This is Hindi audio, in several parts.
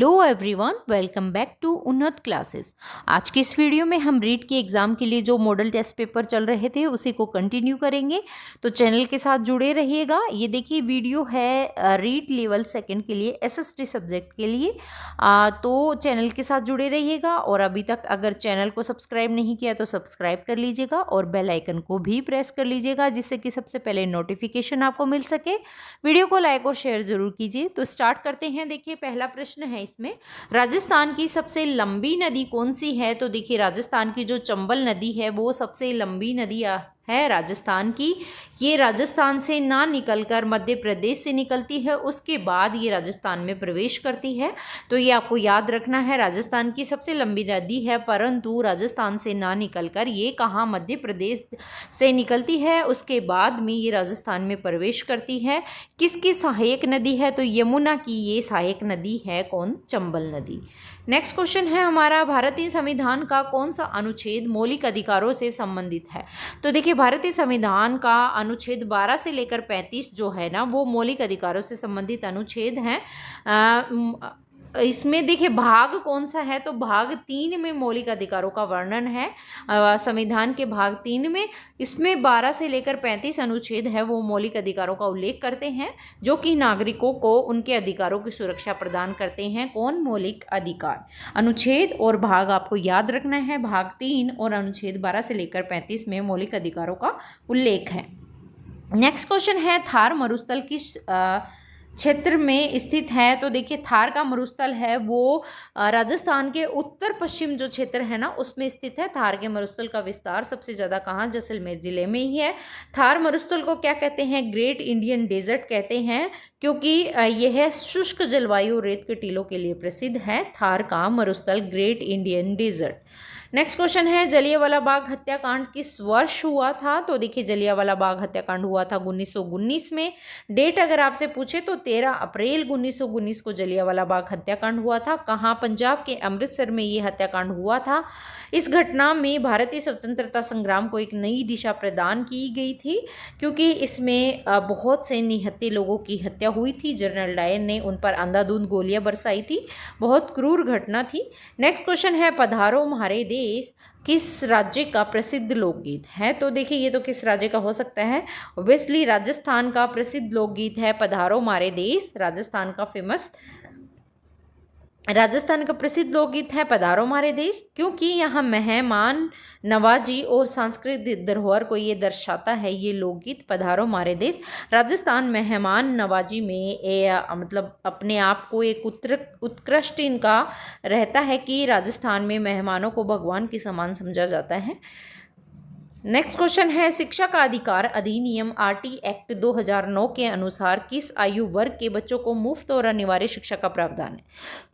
Hello everyone, welcome back to Unnat classes. आज की इस वीडियो में हम रीड के एग्ज़ाम के लिए जो मॉडल टेस्ट पेपर चल रहे थे उसी को कंटिन्यू करेंगे। तो चैनल के साथ जुड़े रहिएगा। ये देखिए वीडियो है रीड लेवल सेकंड के लिए एसएसटी सब्जेक्ट के लिए। तो चैनल के साथ जुड़े रहिएगा और अभी तक अगर चैनल को सब्सक्राइब नहीं किया तो सब्सक्राइब कर लीजिएगा और बेल आइकन को भी प्रेस कर लीजिएगा जिससे कि सबसे पहले नोटिफिकेशन आपको मिल सके। वीडियो को लाइक और शेयर जरूर कीजिए। तो स्टार्ट करते हैं। देखिए पहला प्रश्न है इसमें, राजस्थान की सबसे लंबी नदी कौन सी है? तो देखिए राजस्थान की जो चंबल नदी है वो सबसे लंबी नदी है राजस्थान की। ये राजस्थान से ना निकलकर मध्य प्रदेश से निकलती है, उसके बाद ये राजस्थान में प्रवेश करती है। तो ये आपको याद रखना है, राजस्थान की सबसे लंबी नदी है परंतु राजस्थान से ना निकलकर ये कहाँ मध्य प्रदेश से निकलती है, उसके बाद में ये राजस्थान में प्रवेश करती है। किसकी सहायक नदी है? तो यमुना की ये सहायक नदी है। कौन? चंबल नदी। नेक्स्ट क्वेश्चन है हमारा, भारतीय संविधान का कौन सा अनुच्छेद मौलिक अधिकारों से संबंधित है? तो देखिए भारतीय संविधान का अनुच्छेद 12 से लेकर 35 जो है ना वो मौलिक अधिकारों से संबंधित अनुच्छेद हैं। इसमें देखिए भाग कौन सा है? तो भाग 3 में मौलिक अधिकारों का वर्णन है। संविधान के भाग 3 में इसमें 12 से लेकर 35 अनुच्छेद है वो मौलिक अधिकारों का उल्लेख करते हैं जो कि नागरिकों को उनके अधिकारों की सुरक्षा प्रदान करते हैं। कौन? मौलिक अधिकार। अनुच्छेद और भाग आपको याद रखना है। भाग 3 और अनुच्छेद 12 से लेकर 35 में मौलिक अधिकारों का उल्लेख है। नेक्स्ट क्वेश्चन है, थार मरुस्थल किस क्षेत्र में स्थित है? तो देखिए थार का मरुस्थल है वो राजस्थान के उत्तर पश्चिम जो क्षेत्र है ना उसमें स्थित है। थार के मरुस्थल का विस्तार सबसे ज़्यादा कहाँ? जैसलमेर जिले में ही है। थार मरुस्थल को क्या कहते हैं? ग्रेट इंडियन डेजर्ट कहते हैं क्योंकि यह शुष्क जलवायु रेत के टीलों के लिए प्रसिद्ध है। थार का मरुस्थल great Indian desert. Next question है, जलियांवाला बाग हत्याकांड किस वर्ष हुआ था? तो देखिए जलियांवाला बाग हत्याकांड हुआ था 1919 में। डेट अगर आपसे पूछे तो 13 अप्रैल 1919 को जलियांवाला बाग हत्याकांड हुआ था। कहाँ? पंजाब के अमृतसर में ये हत्याकांड हुआ था। इस घटना में भारतीय स्वतंत्रता संग्राम को एक नई दिशा प्रदान की गई थी क्योंकि इसमें बहुत से निहत्थे लोगों की हत्या हुई थी। जनरल डायर ने उन पर अंधाधुंध गोलियां बरसाई थी। बहुत क्रूर घटना थी। नेक्स्ट क्वेश्चन है, पधारो म्हारे देश किस राज्य का प्रसिद्ध लोकगीत है? तो देखिए ये तो किस राज्य का हो सकता है? ऑब्वियसली राजस्थान का प्रसिद्ध लोकगीत है पधारो म्हारे देश। राजस्थान का प्रसिद्ध लोकगीत है पधारो म्हारे देश क्योंकि यहाँ मेहमान नवाजी और सांस्कृतिक धरोहर को ये दर्शाता है। ये लोकगीत पधारो म्हारे देश राजस्थान मेहमान नवाजी में मतलब अपने आप को एक उत्कृष्ट इनका रहता है कि राजस्थान में मेहमानों को भगवान के समान समझा जाता है। नेक्स्ट क्वेश्चन है, शिक्षा का अधिकार अधिनियम आरटी एक्ट 2009 के अनुसार किस आयु वर्ग के बच्चों को मुफ्त और अनिवार्य शिक्षा का प्रावधान है?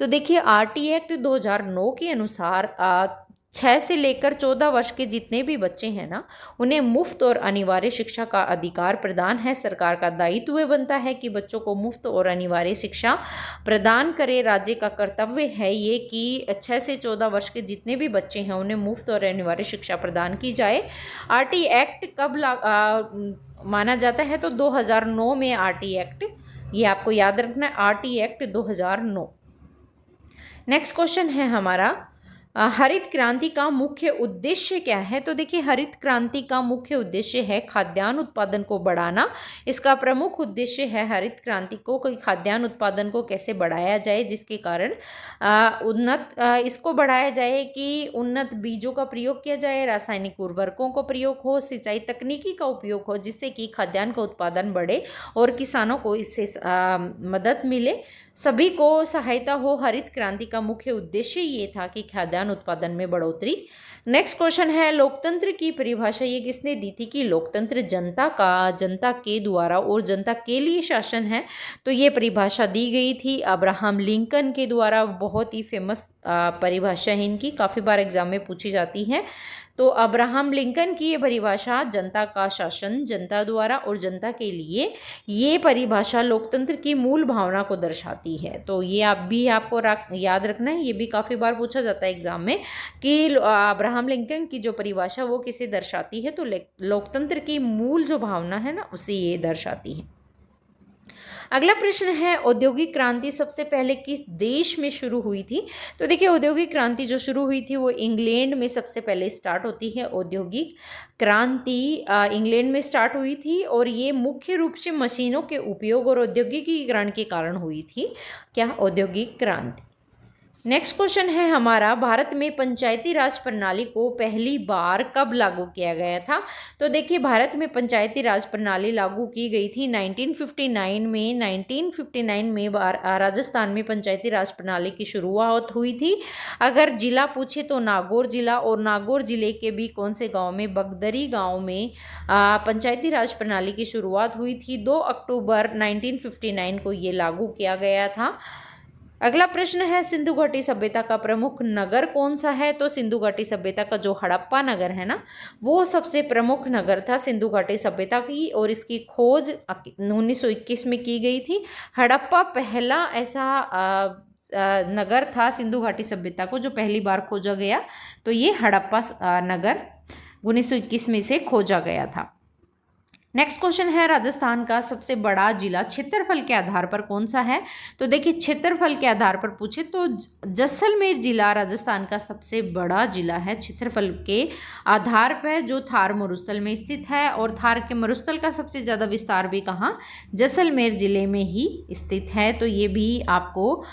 तो देखिए आरटी एक्ट 2009 के अनुसार 6 से लेकर 14 वर्ष के जितने भी बच्चे हैं ना उन्हें मुफ्त और अनिवार्य शिक्षा का अधिकार प्रदान है। सरकार का दायित्व बनता है कि बच्चों को मुफ्त और अनिवार्य शिक्षा प्रदान करे। राज्य का कर्तव्य है ये कि 6 से 14 वर्ष के जितने भी बच्चे हैं उन्हें मुफ्त और अनिवार्य शिक्षा प्रदान की जाए। आरटी एक्ट कब माना जाता है? तो 2009 में आरटी एक्ट, ये आपको याद रखना है, आरटी एक्ट 2009। नेक्स्ट क्वेश्चन है हमारा, हरित क्रांति का मुख्य उद्देश्य क्या है? तो देखिए हरित क्रांति का मुख्य उद्देश्य है खाद्यान्न उत्पादन को बढ़ाना। इसका प्रमुख उद्देश्य है हरित क्रांति को खाद्यान्न उत्पादन को कैसे बढ़ाया जाए जिसके कारण इसको बढ़ाया जाए कि उन्नत बीजों का प्रयोग किया जाए, रासायनिक उर्वरकों का प्रयोग हो, सिंचाई तकनीकी का उपयोग हो जिससे कि खाद्यान्न का उत्पादन बढ़े और किसानों को इससे मदद मिले, सभी को सहायता हो। हरित क्रांति का मुख्य उद्देश्य ये था कि खाद्यान्न उत्पादन में बढ़ोतरी। नेक्स्ट क्वेश्चन है, लोकतंत्र की परिभाषा ये किसने दी थी? कि लोकतंत्र जनता के द्वारा और जनता के लिए शासन है। तो ये परिभाषा दी गई थी अब्राहम लिंकन के द्वारा। बहुत ही फेमस परिभाषा है इनकी, काफ़ी बार एग्जाम में पूछी जाती है। तो अब्राहम लिंकन की ये परिभाषा जनता का शासन, जनता द्वारा और जनता के लिए, ये परिभाषा लोकतंत्र की मूल भावना को दर्शाती है। तो ये आपको याद रखना है, ये भी काफ़ी बार पूछा जाता है एग्जाम में कि अब्राहम लिंकन की जो परिभाषा वो किसे दर्शाती है? तो लोकतंत्र की मूल जो भावना है ना उसे ये दर्शाती है। अगला प्रश्न है औद्योगिक क्रांति सबसे पहले किस देश में शुरू हुई थी? तो देखिए औद्योगिक क्रांति जो शुरू हुई थी वो इंग्लैंड में सबसे पहले स्टार्ट होती है। औद्योगिक क्रांति इंग्लैंड में स्टार्ट हुई थी और ये मुख्य रूप से मशीनों के उपयोग और औद्योगिकीकरण के कारण हुई थी। क्या? औद्योगिक क्रांति। नेक्स्ट क्वेश्चन है हमारा, भारत में पंचायती राज प्रणाली को पहली बार कब लागू किया गया था? तो देखिए भारत में पंचायती राज प्रणाली लागू की गई थी 1959 में। 1959 में राजस्थान में पंचायती राज प्रणाली की शुरुआत हुई थी। अगर जिला पूछे तो नागौर जिला, और नागौर जिले के भी कौन से गांव में? बगदरी गांव में पंचायती राज प्रणाली की शुरुआत हुई थी। 2 अक्टूबर 1959 को ये लागू किया गया था। अगला प्रश्न है, सिंधु घाटी सभ्यता का प्रमुख नगर कौन सा है? तो सिंधु घाटी सभ्यता का जो हड़प्पा नगर है ना, वो सबसे प्रमुख नगर था सिंधु घाटी सभ्यता की, और इसकी खोज 1921 में की गई थी। हड़प्पा पहला ऐसा नगर था सिंधु घाटी सभ्यता को जो पहली बार खोजा गया। तो ये हड़प्पा नगर 1921 में से खोजा गया था। नेक्स्ट क्वेश्चन है, राजस्थान का सबसे बड़ा जिला क्षेत्रफल के आधार पर कौन सा है? तो देखिए क्षेत्रफल के आधार पर पूछे तो जैसलमेर जिला राजस्थान का सबसे बड़ा जिला है क्षेत्रफल के आधार पर, जो थार मरुस्थल में स्थित है। और थार के मरुस्थल का सबसे ज़्यादा विस्तार भी कहाँ? जैसलमेर जिले में ही स्थित है। तो ये भी आपको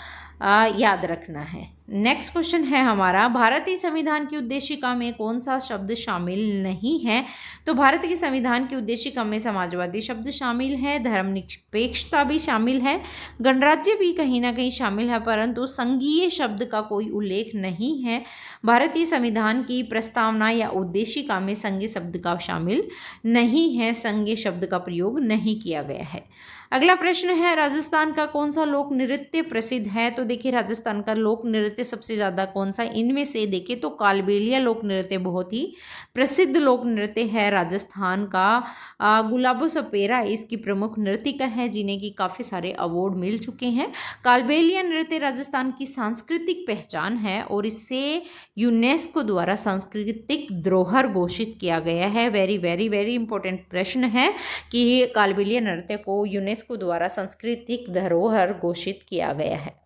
याद रखना है। नेक्स्ट क्वेश्चन है हमारा, भारतीय संविधान की उद्देशिका में कौन सा शब्द शामिल नहीं है? तो भारत के संविधान की उद्देशिका में समाजवादी शब्द शामिल है, धर्मनिरपेक्षता भी शामिल है, गणराज्य भी कहीं ना कहीं शामिल है, परंतु संघीय शब्द का कोई उल्लेख नहीं है। भारतीय संविधान की प्रस्तावना या उद्देशिका में संघीय शब्द का शामिल नहीं है, संघीय शब्द का प्रयोग नहीं किया गया है। अगला प्रश्न है, राजस्थान का कौन सा लोक नृत्य प्रसिद्ध है? तो देखिए राजस्थान का लोक नृत्य सबसे ज़्यादा कौन सा? इनमें से देखिए तो कालबेलिया लोक नृत्य बहुत ही प्रसिद्ध लोक नृत्य है राजस्थान का। गुलाबो सपेरा इसकी प्रमुख नृत्यिका है जिन्हें की काफ़ी सारे अवार्ड मिल चुके हैं। कालबेलिया नृत्य राजस्थान की सांस्कृतिक पहचान है और इससे यूनेस्को द्वारा सांस्कृतिक धरोहर घोषित किया गया है। वेरी वेरी वेरी इंपॉर्टेंट प्रश्न है कि कालबेलिया नृत्य को यूनेस्को द्वारा सांस्कृतिक धरोहर घोषित किया गया है।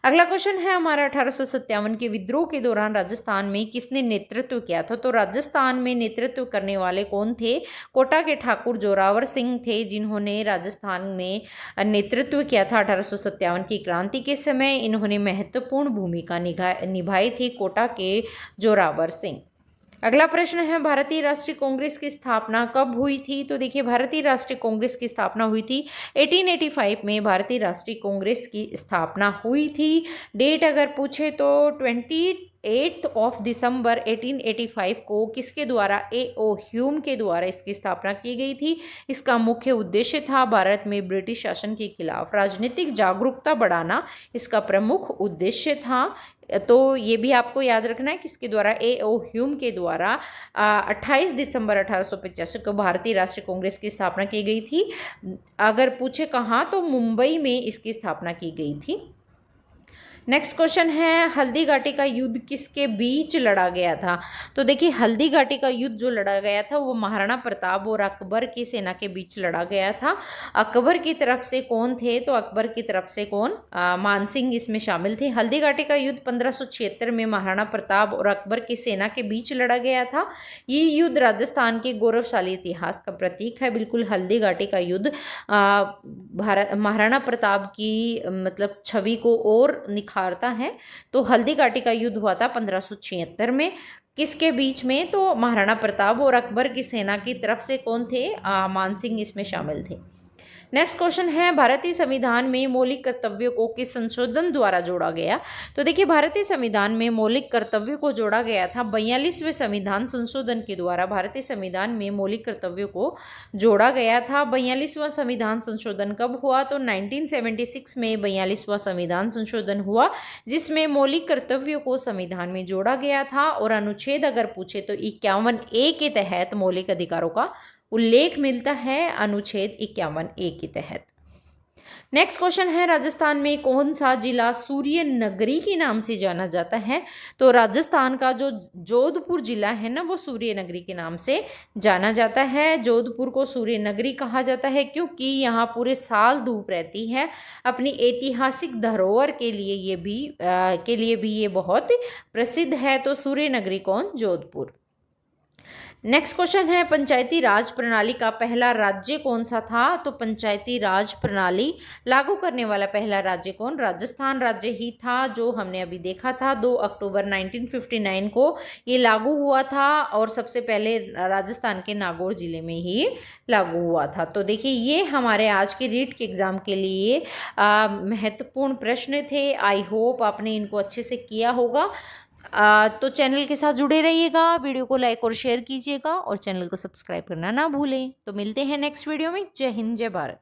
अगला क्वेश्चन है हमारा, 1857 के विद्रोह के दौरान राजस्थान में किसने नेतृत्व किया था? तो राजस्थान में नेतृत्व करने वाले कौन थे? कोटा के ठाकुर जोरावर सिंह थे जिन्होंने राजस्थान में नेतृत्व किया था 1857 की क्रांति के समय। इन्होंने महत्वपूर्ण भूमिका निभाई थी, कोटा के जोरावर सिंह। अगला प्रश्न है, भारतीय राष्ट्रीय कांग्रेस की स्थापना कब हुई थी? तो देखिए भारतीय राष्ट्रीय कांग्रेस की स्थापना हुई थी 1885 में। भारतीय राष्ट्रीय कांग्रेस की स्थापना हुई थी। डेट अगर पूछे तो 28 दिसंबर 1885 को किसके द्वारा? A.O. ह्यूम के द्वारा इसकी स्थापना की गई थी। इसका मुख्य उद्देश्य था भारत में ब्रिटिश शासन के खिलाफ राजनीतिक जागरूकता बढ़ाना, इसका प्रमुख उद्देश्य था। तो ये भी आपको याद रखना है किसके द्वारा? A.O. ह्यूम के द्वारा 28 दिसंबर 1885 को भारतीय राष्ट्रीय कांग्रेस की स्थापना की गई थी। अगर पूछे कहाँ, तो मुंबई में इसकी स्थापना की गई थी। नेक्स्ट क्वेश्चन है, हल्दी घाटी का युद्ध किसके बीच लड़ा गया था? तो देखिए हल्दी घाटी का युद्ध जो लड़ा गया था वो महाराणा प्रताप और अकबर की सेना के बीच लड़ा गया था। अकबर की तरफ से कौन थे? तो अकबर की तरफ से कौन? मानसिंह इसमें शामिल थे। हल्दी घाटी का युद्ध 1576 में महाराणा प्रताप और अकबर की सेना के बीच लड़ा गया था। ये युद्ध राजस्थान के गौरवशाली इतिहास का प्रतीक है। बिल्कुल हल्दी घाटी का युद्ध महाराणा प्रताप की मतलब छवि को और निखारता है। तो हल्दी घाटी का युद्ध हुआ था 1576 में। किसके बीच में? तो महाराणा प्रताप और अकबर की सेना की तरफ से कौन थे? मानसिंह इसमें शामिल थे। नेक्स्ट क्वेश्चन है, भारतीय संविधान में मौलिक कर्तव्यों को किस संशोधन द्वारा जोड़ा गया? तो देखिए भारतीय संविधान में मौलिक कर्तव्यों को जोड़ा गया था 42वें संविधान संशोधन के द्वारा। भारतीय संविधान में मौलिक कर्तव्यों को जोड़ा गया था। 42वां संविधान संशोधन कब हुआ? तो 1976 में 42वां संविधान संशोधन हुआ जिसमें मौलिक कर्तव्यों को संविधान में जोड़ा गया था। और अनुच्छेद अगर पूछे तो 51A के तहत मौलिक अधिकारों का उल्लेख मिलता है, अनुच्छेद 51A के तहत। नेक्स्ट क्वेश्चन है, राजस्थान में कौन सा जिला सूर्य नगरी के नाम से जाना जाता है? तो राजस्थान का जो जोधपुर जिला है ना, वो सूर्य नगरी के नाम से जाना जाता है। जोधपुर को सूर्य नगरी कहा जाता है क्योंकि यहाँ पूरे साल धूप रहती है। अपनी ऐतिहासिक धरोहर के लिए भी ये बहुत प्रसिद्ध है। तो सूर्य नगरी कौन? जोधपुर। नेक्स्ट क्वेश्चन है, पंचायती राज प्रणाली का पहला राज्य कौन सा था? तो पंचायती राज प्रणाली लागू करने वाला पहला राज्य कौन? राजस्थान राज्य ही था, जो हमने अभी देखा था 2 अक्टूबर 1959 को ये लागू हुआ था और सबसे पहले राजस्थान के नागौर जिले में ही लागू हुआ था। तो देखिए, ये हमारे आज के रीट के एग्ज़ाम के लिए महत्वपूर्ण प्रश्न थे। आई होप आपने इनको अच्छे से किया होगा। तो चैनल के साथ जुड़े रहिएगा, वीडियो को लाइक और शेयर कीजिएगा और चैनल को सब्सक्राइब करना ना भूलें। तो मिलते हैं नेक्स्ट वीडियो में। जय हिंद, जय भारत।